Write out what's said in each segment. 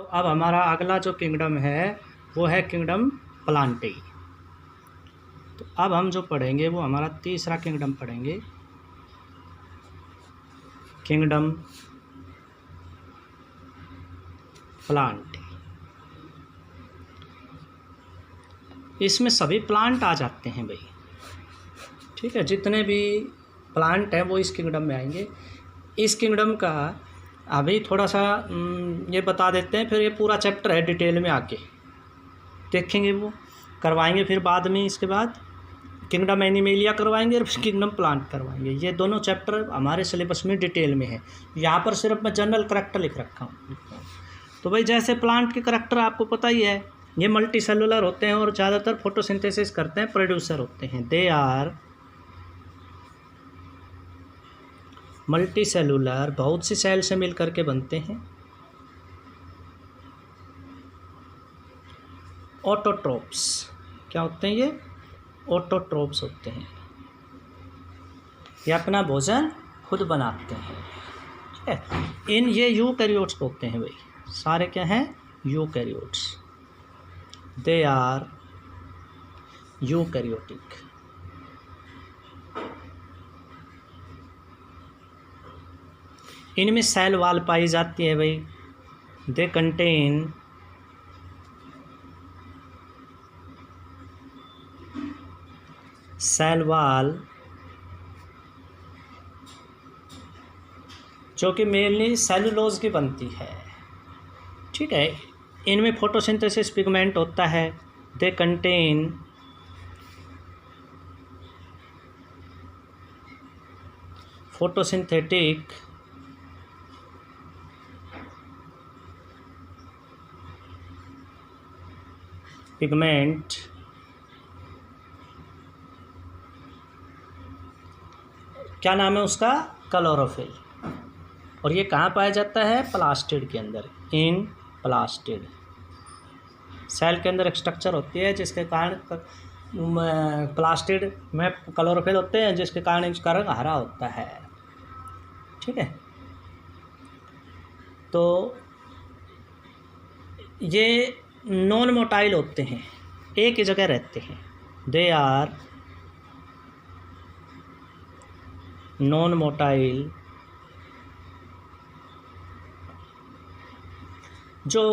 अब हमारा अगला जो किंगडम है वो है किंगडम प्लांटी। तो अब हम जो पढ़ेंगे वो हमारा तीसरा किंगडम पढ़ेंगे, किंगडम प्लांटी। इसमें सभी प्लांट आ जाते हैं भाई, ठीक है, जितने भी प्लांट हैं वो इस किंगडम में आएंगे। इस किंगडम का अभी थोड़ा सा ये बता देते हैं, फिर ये पूरा चैप्टर है डिटेल में आके देखेंगे, वो करवाएंगे फिर बाद में। इसके बाद किंगडम एनिमेलिया करवाएंगे और फिर किंगडम प्लांट करवाएंगे। ये दोनों चैप्टर हमारे सिलेबस में डिटेल में है। यहाँ पर सिर्फ मैं जनरल करैक्टर लिख रखा हूँ। तो भाई जैसे प्लांट के करैक्टर आपको पता ही है, ये मल्टी सेलुलर होते हैं और ज़्यादातर फोटोसिंथेसिस करते हैं, प्रोड्यूसर होते हैं। दे आर मल्टी सेलुलर, बहुत सी सेल से मिल करके बनते हैं। ऑटोट्रोप्स, क्या होते हैं ये? ऑटोट्रोप्स होते हैं, ये अपना भोजन खुद बनाते हैं, ठीक है। इन ये यूकैरियोट्स होते हैं भाई, सारे क्या हैं? यूकैरियोट्स। They are eukaryotic. इनमें सेल वॉल पाई जाती है भाई। दे कंटेन सेल वॉल, जो कि मेनली सेलुलोज की बनती है, ठीक है। इनमें फोटोसिंथेसिस पिगमेंट होता है। दे कंटेन फोटोसिंथेटिक पिगमेंट क्या नाम है उसका? क्लोरोफिल। और ये कहाँ पाया जाता है? प्लास्टिड के अंदर, इन प्लास्टिड। सेल के अंदर एक स्ट्रक्चर होती है जिसके कारण प्लास्टिड में क्लोरोफिल होते हैं, जिसके कारण इसका रंग हरा होता है, ठीक है। तो ये नॉन मोटाइल होते हैं, एक ही जगह रहते हैं। दे आर नॉन मोटाइल, जो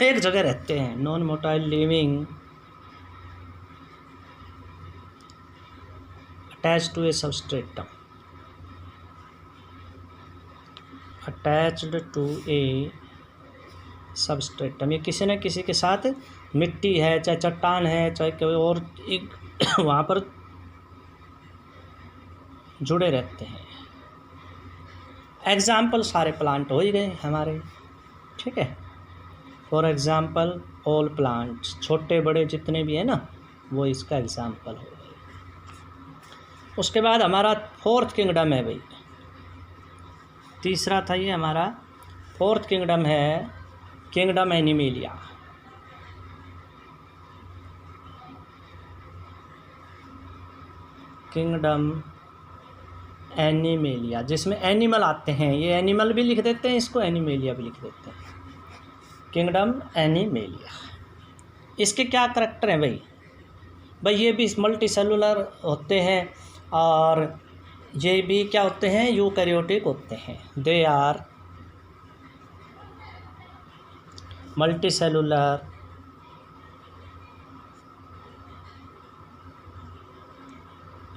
एक जगह रहते हैं। Non motile living attached to a substratum, attached to a substratum. ये किसी न किसी के साथ, मिट्टी है, चाहे चट्टान है, चाहे कोई और एक वहाँ पर जुड़े रहते हैं। एग्जाम्पल सारे प्लांट हो ही गए हमारे, ठीक है। फॉर एग्जाम्पल ऑल प्लांट्स, छोटे बड़े जितने भी हैं ना, वो इसका एग्जाम्पल हो गए। उसके बाद हमारा फोर्थ किंगडम है भाई, तीसरा था ये हमारा। फोर्थ किंगडम है किंगडम एनिमेलिया। किंगडम एनिमेलिया, जिसमें एनिमल आते हैं। ये एनिमल भी लिख देते हैं, इसको एनिमेलिया भी लिख देते हैं। किंगडम एनिमेलिया, इसके क्या करैक्टर हैं भाई? भाई ये भी मल्टी सेलुलर होते हैं और ये भी क्या होते हैं? यूकैरियोटिक होते हैं। दे आर मल्टी सेलुलर,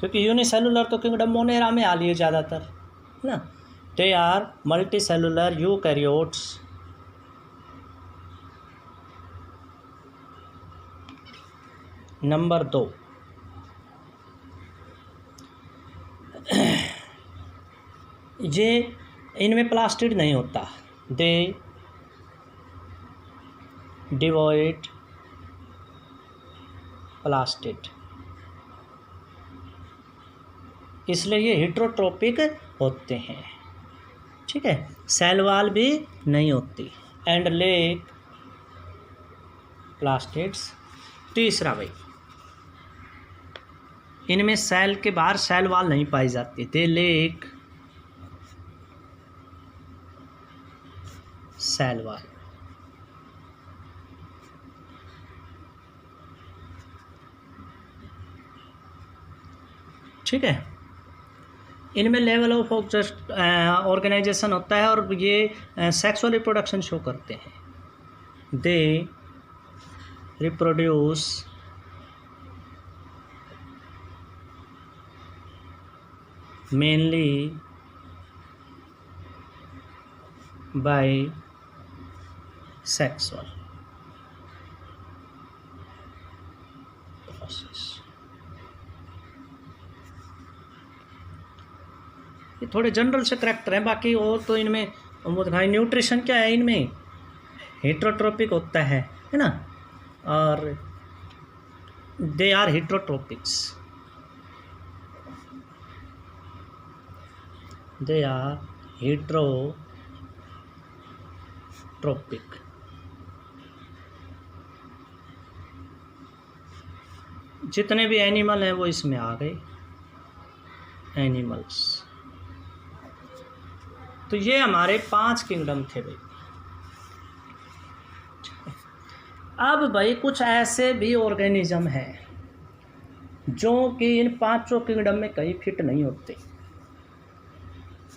क्योंकि यूनिसेलुलर तो किंगडम मोनेरा में आ लिए ज़्यादातर, है ना। They are multicellular eukaryotes. Number 2, ये इनमें प्लास्टिड नहीं होता। दे डिवॉइड प्लास्टिड, इसलिए ये हेटेरोट्रोपिक होते हैं, ठीक है। सेल वॉल भी नहीं होती। And lake plastids. तीसरा भाई, इनमें सेल के बाहर सेल वॉल नहीं पाई जाती। दे लेक सेल वॉल। ठीक है, इनमें लेवल ऑफ ऑर्गेनाइजेशन होता है और ये सेक्सुअल रिप्रोडक्शन शो करते हैं। They reproduce mainly by sexual process. ये थोड़े जनरल से करैक्टर हैं, बाकी और तो इनमें वो दिखाएं। न्यूट्रिशन क्या है इनमें, हेट्रोट्रोपिक होता है ना, और they are heterotrophics, they are heterotrophic. जितने भी एनिमल हैं वो इसमें आ गए, एनिमल्स। तो ये हमारे 5 किंगडम थे भाई। अब भाई कुछ ऐसे भी ऑर्गेनिज्म हैं जो कि इन 5 किंगडम में कहीं फिट नहीं होते।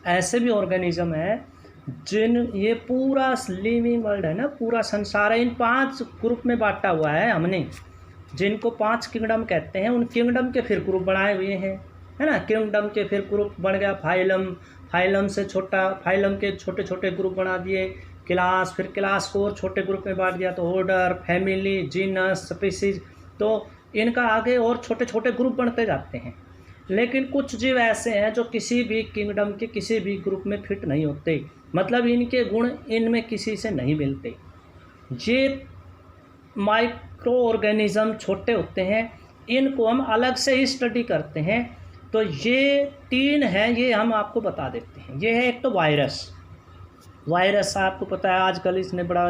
ऐसे भी ऑर्गेनिज्म है जिन, ये पूरा लिविंग वर्ल्ड है ना, पूरा संसार है, इन 5 ग्रुप में बांटा हुआ है हमने, जिनको 5 किंगडम कहते हैं। उन किंगडम के फिर ग्रुप बनाए हुए हैं, है ना। किंगडम के फिर ग्रुप बन गया फाइलम, फाइलम से छोटा, फाइलम के छोटे छोटे ग्रुप बना दिए, क्लास, फिर क्लास को और छोटे ग्रुप में बांट दिया तो ऑर्डर, फैमिली, जीनस, स्पीसीज। तो इनका आगे और छोटे छोटे ग्रुप बनते जाते हैं। लेकिन कुछ जीव ऐसे हैं जो किसी भी किंगडम के किसी भी ग्रुप में फिट नहीं होते, मतलब इनके गुण इनमें किसी से नहीं मिलते। ये माइक्रो ऑर्गेनिज्म छोटे होते हैं, इनको हम अलग से ही स्टडी करते हैं। तो ये 3 हैं, ये हम आपको बता देते हैं। ये है एक तो वायरस। वायरस आपको पता है आजकल इसने बड़ा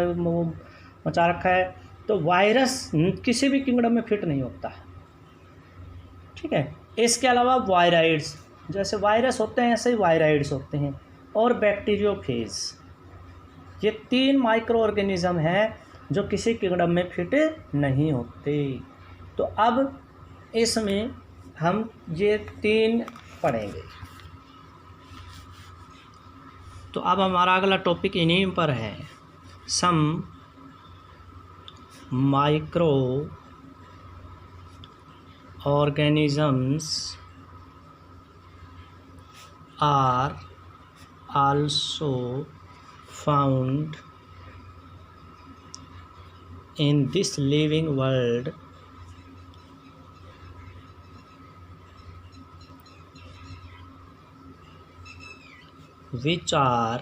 मचा रखा है। तो वायरस किसी भी किंगडम में फिट नहीं होता है, ठीक है। इसके अलावा वायराइड्स, जैसे वायरस होते हैं ऐसे ही वायराइड्स होते हैं, और बैक्टीरियोफेज। ये 3 माइक्रो ऑर्गेनिज्म हैं जो किसी किंगडम में फिट नहीं होते। तो अब इसमें हम ये 3 पढ़ेंगे। तो अब हमारा अगला टॉपिक इन्हीं पर है, some micro organisms are also found in this living world which are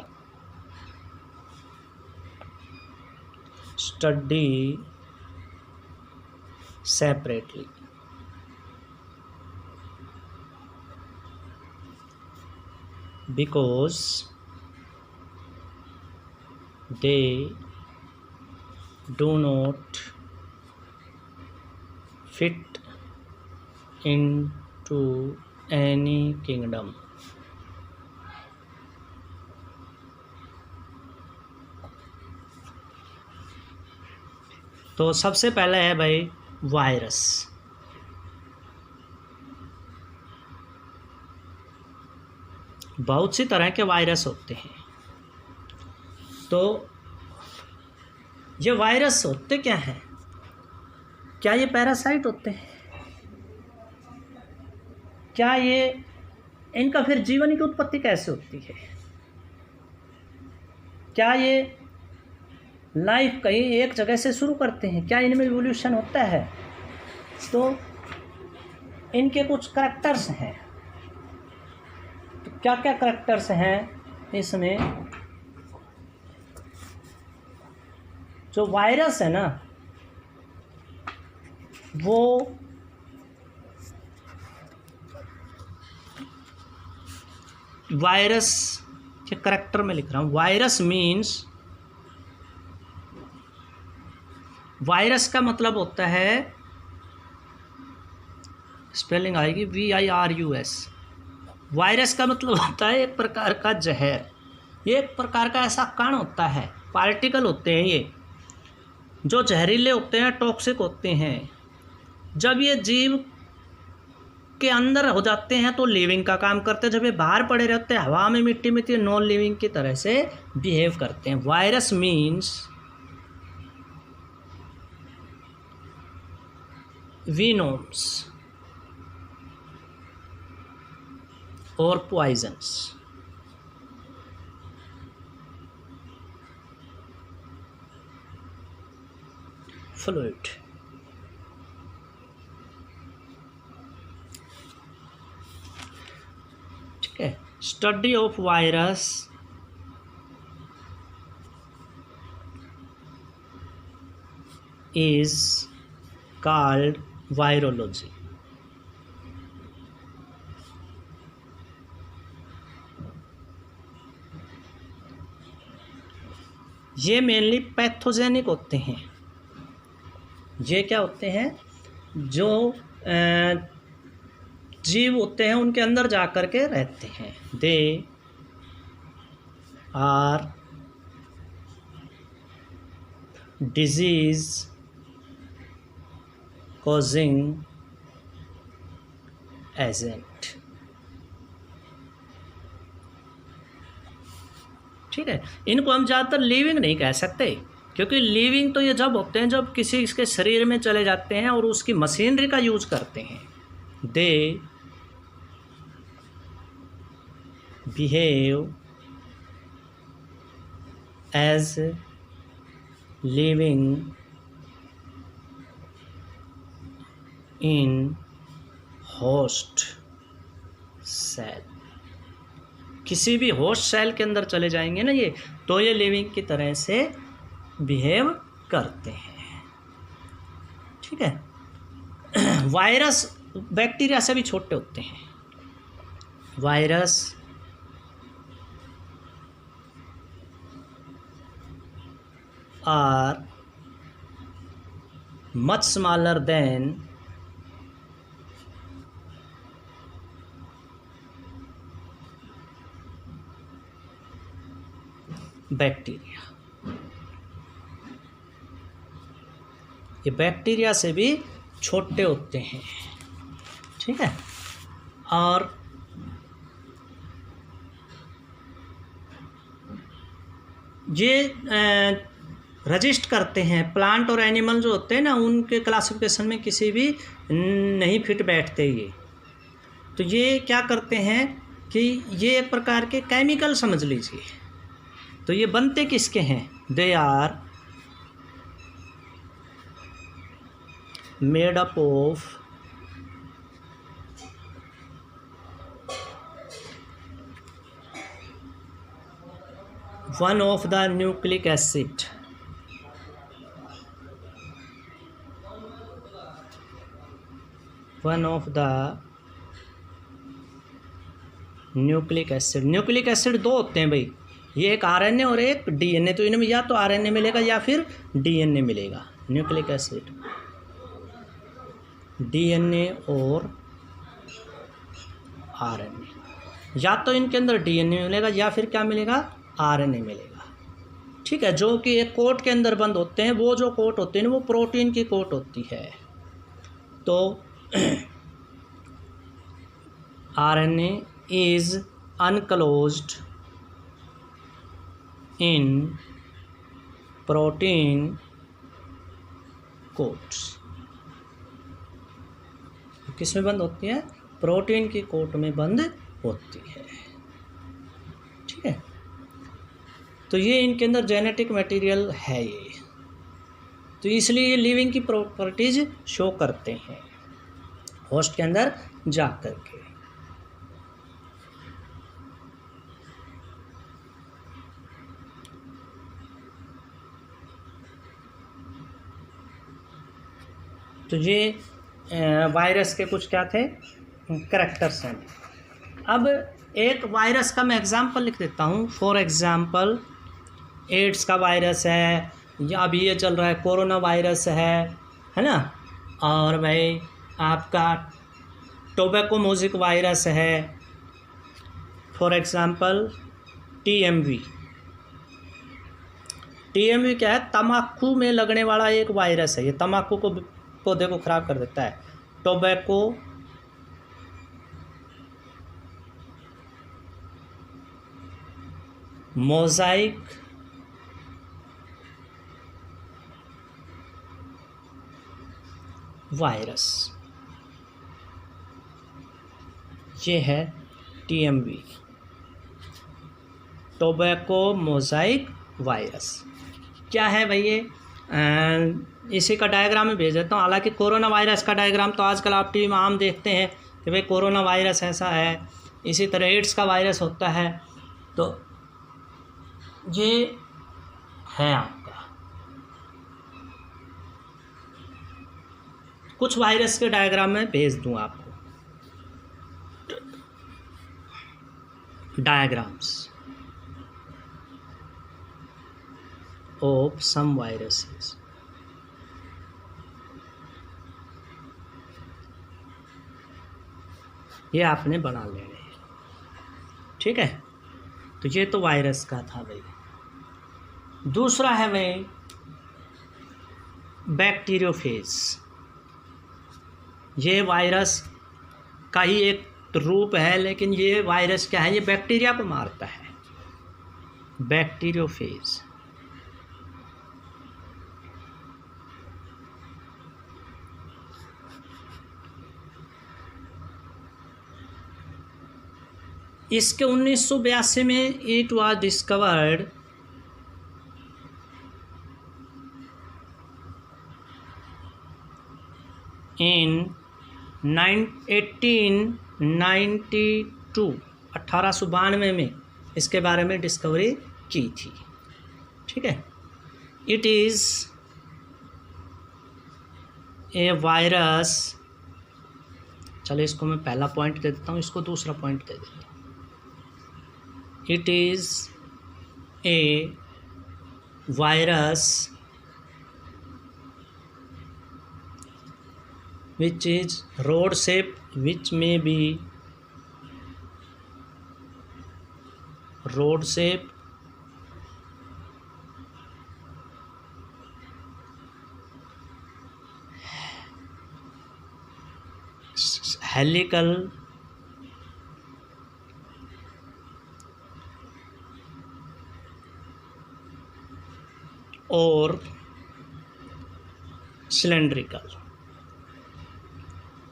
studied separately. Because they do not fit into any kingdom. तो सबसे पहले है भाई वायरस। बहुत सी तरह के वायरस होते हैं। तो ये वायरस होते क्या हैं? क्या ये पैरासाइट होते हैं? क्या ये, इनका फिर जीवन की उत्पत्ति कैसे होती है? क्या ये लाइफ कहीं एक जगह से शुरू करते हैं? क्या इनमें इवोल्यूशन होता है? तो इनके कुछ करैक्टर्स हैं। तो क्या क्या करैक्टर्स हैं इसमें? जो वायरस है ना, वो वायरस के करैक्टर में लिख रहा हूँ। वायरस मीन्स, वायरस का मतलब होता है, स्पेलिंग आएगी VIRUS। वायरस का मतलब होता है एक प्रकार का जहर। ये एक प्रकार का ऐसा कण होता है पार्टिकल होते हैं ये, जो जहरीले होते हैं, टॉक्सिक होते हैं। जब ये जीव के अंदर हो जाते हैं तो लिविंग का काम करते हैं, जब ये बाहर पड़े रहते हैं हवा में, मिट्टी में, तो ये नॉन लिविंग की तरह से बिहेव करते हैं। वायरस मीन्स वीनोम्स और पॉइजन्स। फ्लूइड, ठीक है। Study of virus is called virology. ये मेनली पैथोजेनिक होते हैं। ये क्या होते हैं? जो जीव होते हैं उनके अंदर जा कर के रहते हैं। They are disease causing agent, ठीक है। इनको हम ज़्यादातर लिविंग नहीं कह सकते, क्योंकि लिविंग तो ये जब होते हैं जब किसी इसके शरीर में चले जाते हैं और उसकी मशीनरी का यूज करते हैं। They behave as living in host cell. किसी भी होस्ट सेल के अंदर चले जाएंगे ना ये, तो ये लिविंग की तरह से बिहेव करते हैं, ठीक है। वायरस बैक्टीरिया से भी छोटे होते हैं। Virus are much smaller than bacteria. ये बैक्टीरिया से भी छोटे होते हैं, ठीक है। और ये रजिस्ट करते हैं। प्लांट और एनिमल जो होते हैं ना, उनके क्लासिफिकेशन में किसी भी नहीं फिट बैठते ये। तो ये क्या करते हैं कि ये एक प्रकार के केमिकल समझ लीजिए। तो ये बनते किसके हैं? They are made up of one of the nucleic acid, one of the nucleic acid. Nucleic acid दो होते हैं भाई, ये एक आरएनए और एक डीएनए। तो इनमें या तो आरएनए मिलेगा या फिर डीएनए मिलेगा। न्यूक्लिक एसिड डीएनए और आरएनए, या तो इनके अंदर डीएनए मिलेगा या फिर क्या मिलेगा? आरएनए मिलेगा, ठीक है। जो कि एक कोट के अंदर बंद होते हैं। वो जो कोट होते हैं वो प्रोटीन की कोट होती है। तो RNA is अनक्लोज्ड in protein quotes. किस में बंद होती है? प्रोटीन की कोट में बंद होती है, ठीक है। तो ये इनके अंदर जेनेटिक मटेरियल है ये, तो इसलिए ये लिविंग की प्रॉपर्टीज शो करते हैं होस्ट के अंदर जा कर के। तो ये वायरस के कुछ क्या थे? करैक्टर्स हैं। अब एक वायरस का मैं एग्जांपल लिख देता हूँ। फॉर एग्जांपल एड्स का वायरस है, या अभी ये चल रहा है कोरोना वायरस है ना। और भाई आपका टोबैकोमोजिक वायरस है, फॉर एग्जांपल TMV। टीएमवी क्या है? तम्बाकू में लगने वाला एक वायरस है। ये तम्बाकू को पौधे को खराब कर देता है। टोबैको मोज़ाइक वायरस, ये है टीएमवी, टोबैको मोज़ाइक वायरस। क्या है भाई ये? इसी का डायग्राम में भेज देता हूँ। हालांकि कोरोना वायरस का डायग्राम तो आजकल आप टीवी में आम देखते हैं कि भाई कोरोना वायरस ऐसा है, इसी तरह एड्स का वायरस होता है। तो ये है आपका कुछ वायरस के डायग्राम में भेज दूँ आपको, डायग्राम्स of some viruses। ये आपने बना लेने हैं, ठीक है। तो ये तो वायरस का था भाई। दूसरा है भाई बैक्टीरियोफेज। ये वायरस का ही एक रूप है, लेकिन ये वायरस क्या है? ये बैक्टीरिया को मारता है। बैक्टीरियोफेज इसके 1982 में इट वाज डिस्कवर्ड इन 1892 में इसके बारे में डिस्कवरी की थी, ठीक है। It is a virus. चलो इसको मैं पहला पॉइंट दे देता हूँ, इसको दूसरा पॉइंट दे देता हूँ। It is a virus which is rod shape, which may be rod shape, helical, और सिलेंड्रिकल।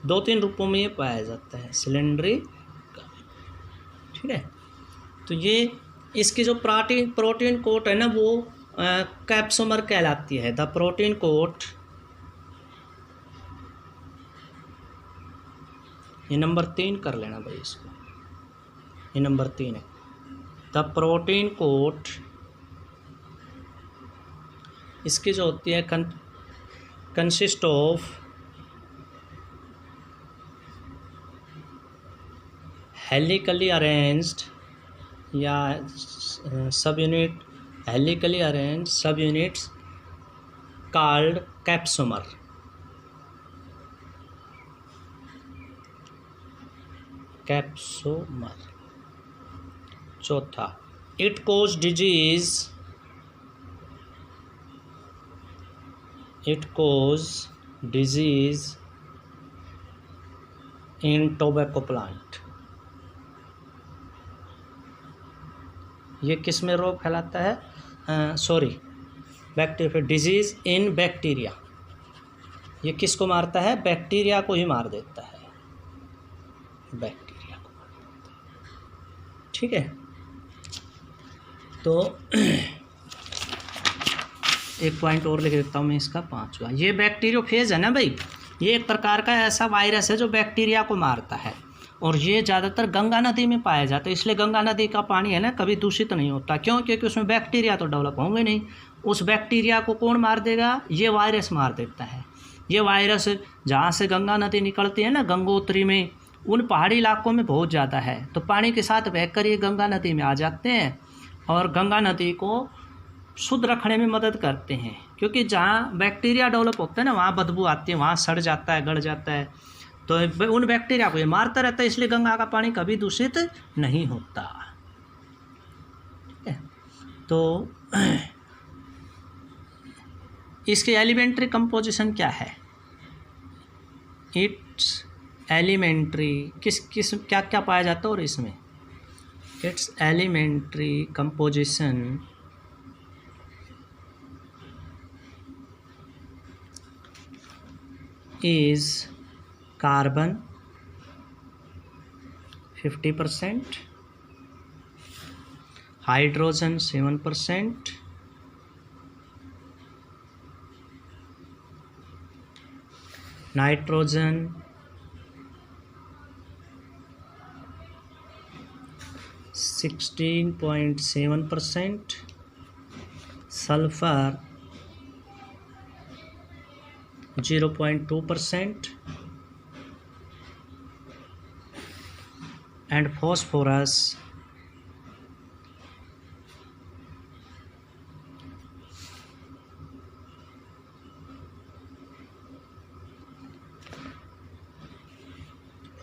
2-3 रूपों में ये पाया जाता है, सिलेंड्रिकल, ठीक है। तो ये इसकी जो प्रोटीन कोट है ना, वो कैप्सोमर कहलाती है। द प्रोटीन कोट, ये नंबर 3 कर लेना भाई इसको, ये नंबर 3 है। द प्रोटीन कोट इसकी जो होती है कंसिस्ट ऑफ हेलिकली अरेंज्ड या subunit, helically arranged subunits called capsomer. Capsomer. चौथा, it cause disease, it cause disease in tobacco plant। ये किस में रोग फैलाता है? बैक्टीरिया। डिजीज इन बैक्टीरिया, ये किसको मारता है? बैक्टीरिया को ही मार देता है, बैक्टीरिया को मार देता है, ठीक है। तो एक पॉइंट और लिख देता हूँ मैं इसका, 5वां। ये बैक्टीरियोफेज है ना भाई, ये एक प्रकार का ऐसा वायरस है जो बैक्टीरिया को मारता है, और ये ज़्यादातर गंगा नदी में पाया जाता है। इसलिए गंगा नदी का पानी है ना, कभी दूषित नहीं होता। क्यों? क्योंकि उसमें बैक्टीरिया तो डेवलप होंगे नहीं। उस बैक्टीरिया को कौन मार देगा? ये वायरस मार देता है। ये वायरस जहाँ से गंगा नदी निकलती है ना, गंगोत्री में, उन पहाड़ी इलाकों में बहुत ज़्यादा है। तो पानी के साथ बहकर ये गंगा नदी में आ जाते हैं और गंगा नदी को शुद्ध रखने में मदद करते हैं। क्योंकि जहाँ बैक्टीरिया डेवलप होते हैं ना, वहाँ बदबू आती है, वहाँ सड़ जाता है, गड़ जाता है। तो उन बैक्टीरिया को ये मारता रहता है, इसलिए गंगा का पानी कभी दूषित नहीं होता, ठीक है। तो इसकी एलिमेंट्री कंपोजिशन क्या है? इट्स एलिमेंट्री किस किस क्या क्या पाया जाता है और इसमें its elementary composition is carbon 50%, hydrogen 7%, nitrogen 16.7%, sulfur 0.2% and phosphorus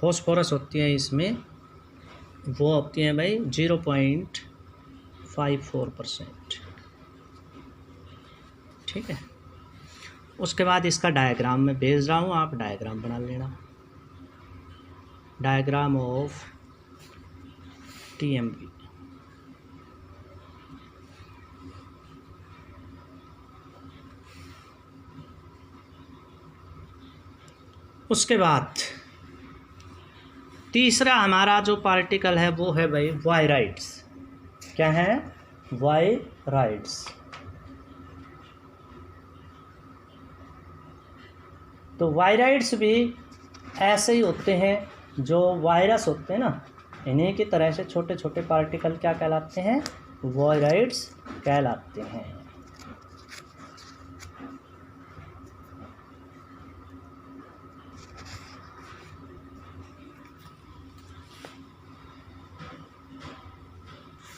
'phosphorus' होती है इसमें, वो होती हैं भाई 0.54%। ठीक है, उसके बाद इसका डायग्राम मैं भेज रहा हूँ, आप डायग्राम बना लेना। Diagram of TMB। उसके बाद तीसरा हमारा जो पार्टिकल है वो है भाई वायराइड्स। क्या है? वायराइड्स। तो वायराइड्स भी ऐसे ही होते हैं, जो वायरस होते हैं ना, इन्हीं की तरह से छोटे छोटे पार्टिकल क्या कहलाते हैं? वायराइड्स कहलाते हैं।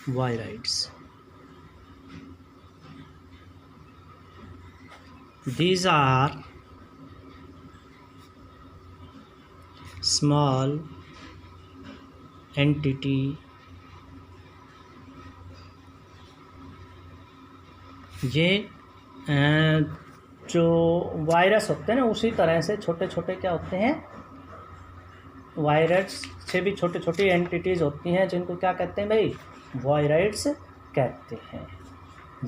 Viroids, these are small entity ये जो वायरस होते हैं ना, उसी तरह से छोटे छोटे क्या होते हैं? वायरस से भी छोटे छोटी एंटिटीज़ होती हैं, जिनको क्या कहते हैं भाई? वायराइड्स कहते हैं।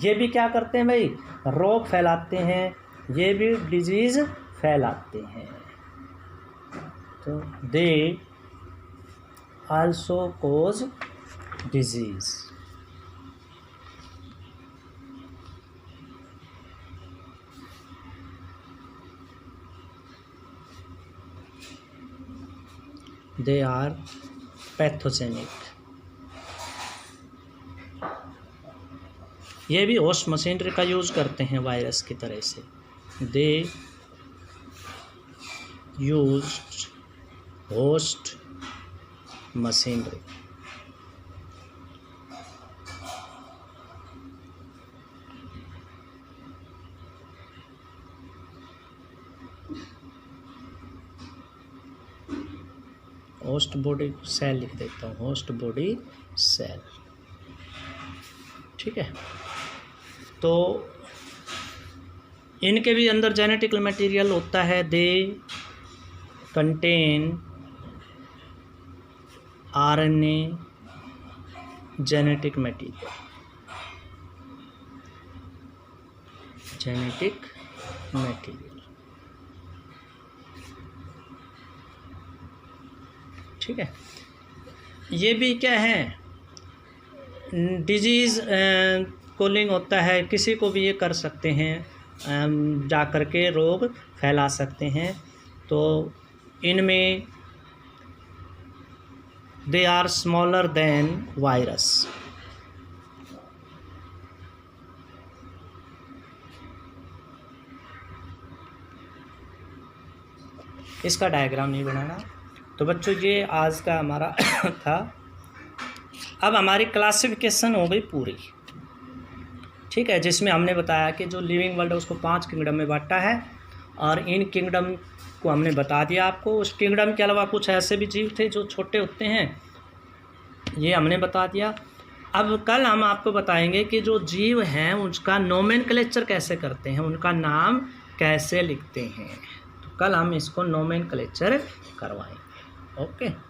ये भी क्या करते हैं भाई? रोग फैलाते हैं, ये भी डिजीज़ फैलाते हैं। तो they also cause disease. They are pathogenic. ये भी होस्ट मशीनरी का यूज़ करते हैं वायरस की तरह से। They used host machinery. Host body cell लिख देता हूँ, होस्ट बॉडी सेल। ठीक है, तो इनके भी अंदर जेनेटिक मटेरियल होता है। They contain RNA genetic material. Genetic material, ठीक है। ये भी क्या है? डिजीज़ कॉलिंग होता है, किसी को भी ये कर सकते हैं, जा कर के रोग फैला सकते हैं। तो इनमें they are smaller than virus. इसका डायग्राम नहीं बनाना। तो बच्चों ये आज का हमारा था। अब हमारी क्लासिफिकेशन हो गई पूरी, ठीक है, जिसमें हमने बताया कि जो लिविंग वर्ल्ड है उसको 5 किंगडम में बांटा है, और इन किंगडम को हमने बता दिया आपको। उस किंगडम के अलावा कुछ ऐसे भी जीव थे जो छोटे होते हैं, ये हमने बता दिया। अब कल हम आपको बताएंगे कि जो जीव हैं उसका नोमेनक्लेचर कैसे करते हैं, उनका नाम कैसे लिखते हैं। तो कल हम इसको नोमेनक्लेचर करवाएंगे। ओके।